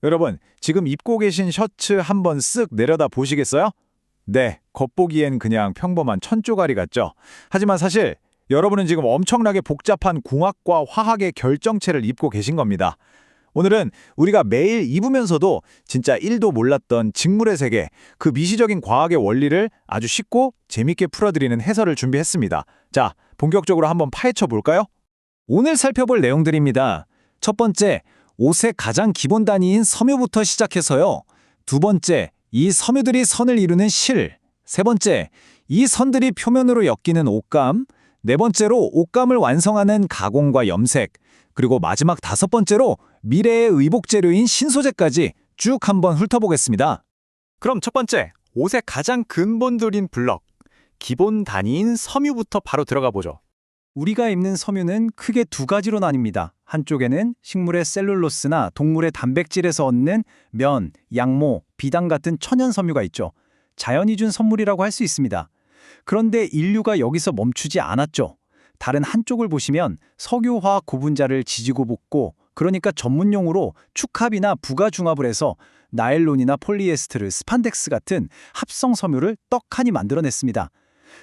여러분, 지금 입고 계신 셔츠 한번 쓱 내려다 보시겠어요? 네, 겉보기엔 그냥 평범한 천조가리 같죠? 하지만 사실 여러분은 지금 엄청나게 복잡한 공학과 화학의 결정체를 입고 계신 겁니다. 오늘은 우리가 매일 입으면서도 진짜 1도 몰랐던 직물의 세계, 그 미시적인 과학의 원리를 아주 쉽고 재밌게 풀어드리는 해설을 준비했습니다. 자, 본격적으로 한번 파헤쳐 볼까요? 오늘 살펴볼 내용들입니다. 첫 번째, 옷의 가장 기본 단위인 섬유부터 시작해서요. 두 번째, 이 섬유들이 선을 이루는 실. 세 번째, 이 선들이 표면으로 엮이는 옷감. 네 번째로 옷감을 완성하는 가공과 염색. 그리고 마지막 다섯 번째로 미래의 의복 재료인 신소재까지 쭉 한번 훑어보겠습니다. 그럼 첫 번째, 옷의 가장 근본들인 블럭, 기본 단위인 섬유부터 바로 들어가 보죠. 우리가 입는 섬유는 크게 두 가지로 나뉩니다. 한쪽에는 식물의 셀룰로스나 동물의 단백질에서 얻는 면, 양모, 비단 같은 천연 섬유가 있죠. 자연이 준 선물이라고 할 수 있습니다. 그런데 인류가 여기서 멈추지 않았죠. 다른 한쪽을 보시면 석유화학 고분자를 지지고 볶고, 그러니까 전문용어로 축합이나 부가중합을 해서 나일론이나 폴리에스테르, 스판덱스 같은 합성 섬유를 떡하니 만들어냈습니다.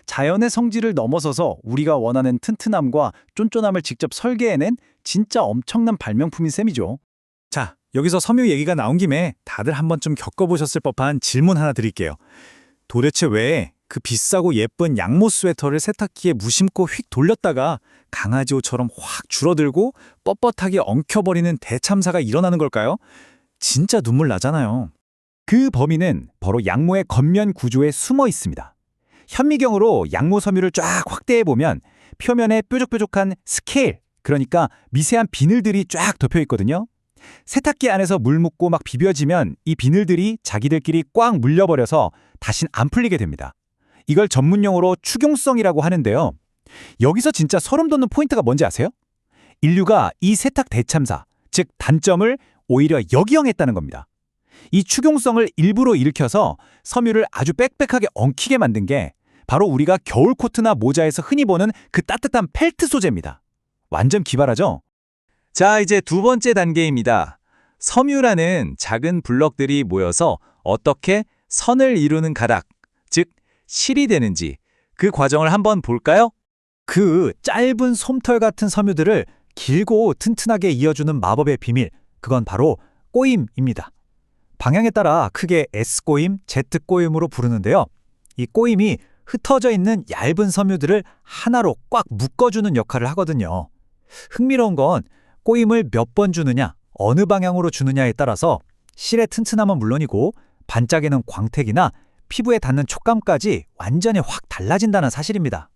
자연의 성질을 넘어서서 우리가 원하는 튼튼함과 쫀쫀함을 직접 설계해낸 진짜 엄청난 발명품인 셈이죠. 자, 여기서 섬유 얘기가 나온 김에 다들 한번 좀 겪어보셨을 법한 질문 하나 드릴게요. 도대체 왜 그 비싸고 예쁜 양모 스웨터를 세탁기에 무심코 휙 돌렸다가 강아지 옷처럼 확 줄어들고 뻣뻣하게 엉켜버리는 대참사가 일어나는 걸까요? 진짜 눈물 나잖아요. 그 범인은 바로 양모의 겉면 구조에 숨어 있습니다. 현미경으로 양모 섬유를 쫙 확대해보면 표면에 뾰족뾰족한 스케일, 그러니까 미세한 비늘들이 쫙 덮여 있거든요. 세탁기 안에서 물 묻고 막 비벼지면 이 비늘들이 자기들끼리 꽉 물려버려서 다신 안 풀리게 됩니다. 이걸 전문용어로 축용성이라고 하는데요. 여기서 진짜 소름 돋는 포인트가 뭔지 아세요? 인류가 이 세탁 대참사, 즉 단점을 오히려 역이용했다는 겁니다. 이 축용성을 일부러 일으켜서 섬유를 아주 빽빽하게 엉키게 만든 게 바로 우리가 겨울 코트나 모자에서 흔히 보는 그 따뜻한 펠트 소재입니다. 완전 기발하죠? 자, 이제 두 번째 단계입니다. 섬유라는 작은 블럭들이 모여서 어떻게 선을 이루는 가닥, 즉 실이 되는지 그 과정을 한번 볼까요? 그 짧은 솜털 같은 섬유들을 길고 튼튼하게 이어주는 마법의 비밀, 그건 바로 꼬임입니다. 방향에 따라 크게 S꼬임, Z꼬임으로 부르는데요. 이 꼬임이 흩어져 있는 얇은 섬유들을 하나로 꽉 묶어주는 역할을 하거든요. 흥미로운 건 꼬임을 몇 번 주느냐, 어느 방향으로 주느냐에 따라서 실의 튼튼함은 물론이고 반짝이는 광택이나 피부에 닿는 촉감까지 완전히 확 달라진다는 사실입니다.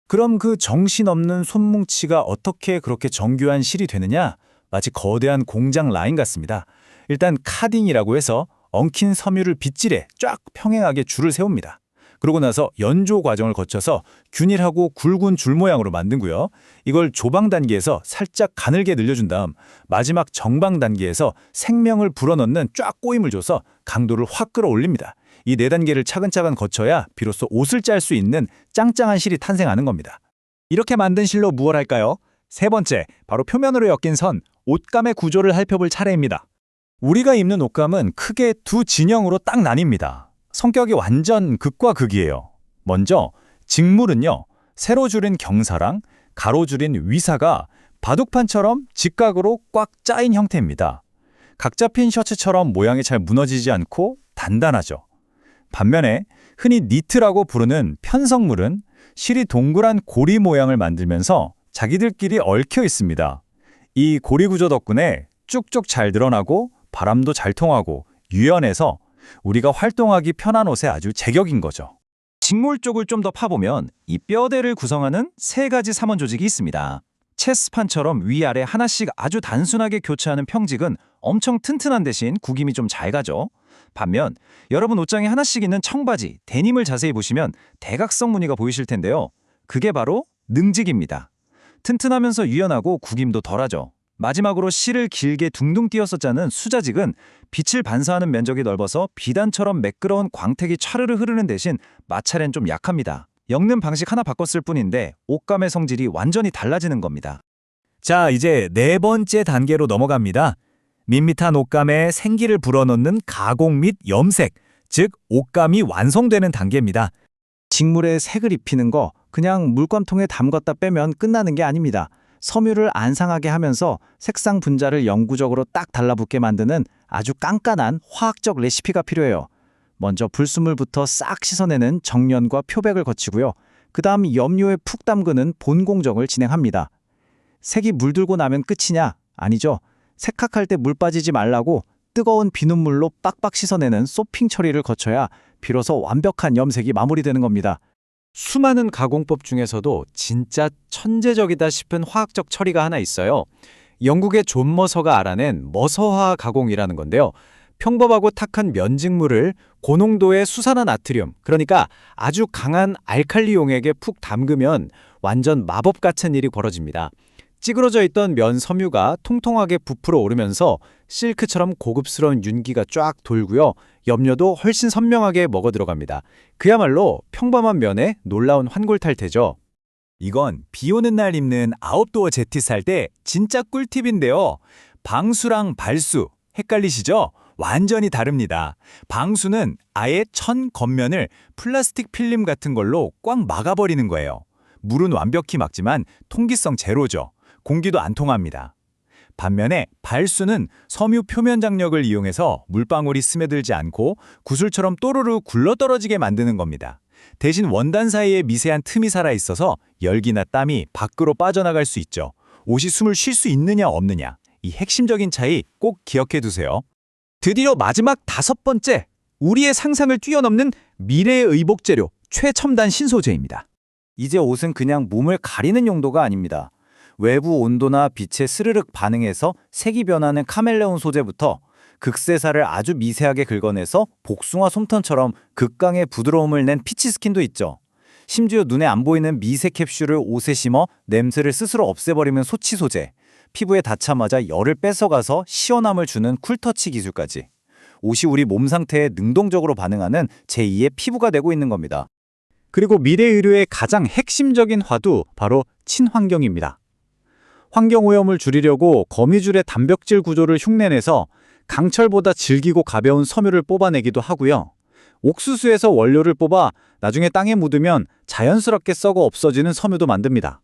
그럼 그 정신없는 손뭉치가 어떻게 그렇게 정교한 실이 되느냐? 마치 거대한 공장 라인 같습니다. 일단 카딩이라고 해서 엉킨 섬유를 빗질해 쫙 평행하게 줄을 세웁니다. 그러고 나서 연조 과정을 거쳐서 균일하고 굵은 줄 모양으로 만든고요. 이걸 조방 단계에서 살짝 가늘게 늘려준 다음 마지막 정방 단계에서 생명을 불어넣는 쫙 꼬임을 줘서 강도를 확 끌어올립니다. 이 네 단계를 차근차근 거쳐야 비로소 옷을 짤 수 있는 짱짱한 실이 탄생하는 겁니다. 이렇게 만든 실로 무엇 할까요? 세 번째, 바로 표면으로 엮인 선, 옷감의 구조를 살펴볼 차례입니다. 우리가 입는 옷감은 크게 두 진영으로 딱 나뉩니다. 성격이 완전 극과 극이에요. 먼저 직물은요, 세로 줄인 경사랑 가로 줄인 위사가 바둑판처럼 직각으로 꽉 짜인 형태입니다. 각 잡힌 셔츠처럼 모양이 잘 무너지지 않고 단단하죠. 반면에 흔히 니트라고 부르는 편성물은 실이 동그란 고리 모양을 만들면서 자기들끼리 얽혀 있습니다. 이 고리 구조 덕분에 쭉쭉 잘 드러나고 바람도 잘 통하고 유연해서 우리가 활동하기 편한 옷에 아주 제격인 거죠. 직물 쪽을 좀 더 파보면 이 뼈대를 구성하는 세 가지 삼원 조직이 있습니다. 체스판처럼 위아래 하나씩 아주 단순하게 교차하는 평직은 엄청 튼튼한 대신 구김이 좀 잘 가죠. 반면 여러분 옷장에 하나씩 있는 청바지, 데님을 자세히 보시면 대각선 무늬가 보이실 텐데요. 그게 바로 능직입니다. 튼튼하면서 유연하고 구김도 덜하죠. 마지막으로 실을 길게 둥둥 띄어서 짜는 수자직은 빛을 반사하는 면적이 넓어서 비단처럼 매끄러운 광택이 차르르 흐르는 대신 마찰엔 좀 약합니다. 엮는 방식 하나 바꿨을 뿐인데 옷감의 성질이 완전히 달라지는 겁니다. 자, 이제 네 번째 단계로 넘어갑니다. 밋밋한 옷감에 생기를 불어넣는 가공 및 염색, 즉 옷감이 완성되는 단계입니다. 직물에 색을 입히는 거 그냥 물감통에 담갔다 빼면 끝나는 게 아닙니다. 섬유를 안 상하게 하면서 색상 분자를 영구적으로 딱 달라붙게 만드는 아주 깐깐한 화학적 레시피가 필요해요. 먼저 불순물부터 싹 씻어내는 정련과 표백을 거치고요. 그 다음 염료에 푹 담그는 본 공정을 진행합니다. 색이 물들고 나면 끝이냐? 아니죠. 색학할 때 물 빠지지 말라고 뜨거운 비눗물로 빡빡 씻어내는 소핑 처리를 거쳐야 비로소 완벽한 염색이 마무리되는 겁니다. 수많은 가공법 중에서도 진짜 천재적이다 싶은 화학적 처리가 하나 있어요. 영국의 존 머서가 알아낸 머서화 가공이라는 건데요. 평범하고 탁한 면직물을 고농도의 수산화 나트륨, 그러니까 아주 강한 알칼리 용액에 푹 담그면 완전 마법 같은 일이 벌어집니다. 찌그러져 있던 면 섬유가 통통하게 부풀어 오르면서 실크처럼 고급스러운 윤기가 쫙 돌고요. 염료도 훨씬 선명하게 먹어 들어갑니다. 그야말로 평범한 면에 놀라운 환골탈태죠. 이건 비 오는 날 입는 아웃도어 재킷 살 때 진짜 꿀팁인데요. 방수랑 발수 헷갈리시죠? 완전히 다릅니다. 방수는 아예 천 겉면을 플라스틱 필름 같은 걸로 꽉 막아버리는 거예요. 물은 완벽히 막지만 통기성 제로죠. 공기도 안 통합니다. 반면에 발수는 섬유 표면 장력을 이용해서 물방울이 스며들지 않고 구슬처럼 또르르 굴러떨어지게 만드는 겁니다. 대신 원단 사이에 미세한 틈이 살아있어서 열기나 땀이 밖으로 빠져나갈 수 있죠. 옷이 숨을 쉴 수 있느냐 없느냐, 이 핵심적인 차이 꼭 기억해 두세요. 드디어 마지막 5번째, 우리의 상상을 뛰어넘는 미래의 의복 재료, 최첨단 신소재입니다. 이제 옷은 그냥 몸을 가리는 용도가 아닙니다. 외부 온도나 빛에 스르륵 반응해서 색이 변하는 카멜레온 소재부터 극세사를 아주 미세하게 긁어내서 복숭아 솜털처럼 극강의 부드러움을 낸 피치 스킨도 있죠. 심지어 눈에 안 보이는 미세 캡슐을 옷에 심어 냄새를 스스로 없애버리는 소치 소재, 피부에 닿자마자 열을 뺏어가서 시원함을 주는 쿨터치 기술까지. 옷이 우리 몸 상태에 능동적으로 반응하는 제2의 피부가 되고 있는 겁니다. 그리고 미래 의료의 가장 핵심적인 화두, 바로 친환경입니다. 환경오염을 줄이려고 거미줄의 단백질 구조를 흉내내서 강철보다 질기고 가벼운 섬유를 뽑아내기도 하고요. 옥수수에서 원료를 뽑아 나중에 땅에 묻으면 자연스럽게 썩어 없어지는 섬유도 만듭니다.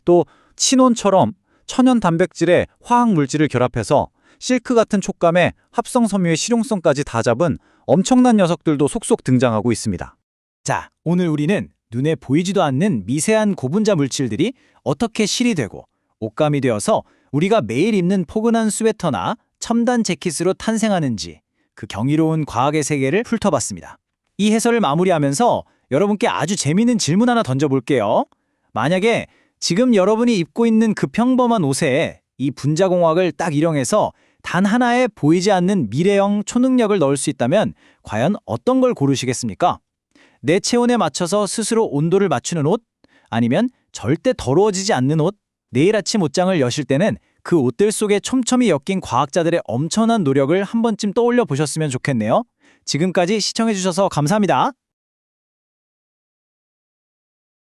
또 친온처럼 천연 단백질에 화학 물질을 결합해서 실크 같은 촉감에 합성 섬유의 실용성까지 다 잡은 엄청난 녀석들도 속속 등장하고 있습니다. 자, 오늘 우리는 눈에 보이지도 않는 미세한 고분자 물질들이 어떻게 실이 되고 옷감이 되어서 우리가 매일 입는 포근한 스웨터나 첨단 재킷으로 탄생하는지 그 경이로운 과학의 세계를 훑어봤습니다. 이 해설을 마무리하면서 여러분께 아주 재미있는 질문 하나 던져볼게요. 만약에 지금 여러분이 입고 있는 그 평범한 옷에 이 분자공학을 딱 일용해서 단 하나의 보이지 않는 미래형 초능력을 넣을 수 있다면 과연 어떤 걸 고르시겠습니까? 내 체온에 맞춰서 스스로 온도를 맞추는 옷? 아니면 절대 더러워지지 않는 옷? 내일 아침 옷장을 여실 때는 그 옷들 속에 촘촘히 엮인 과학자들의 엄청난 노력을 한 번쯤 떠올려 보셨으면 좋겠네요. 지금까지 시청해주셔서 감사합니다.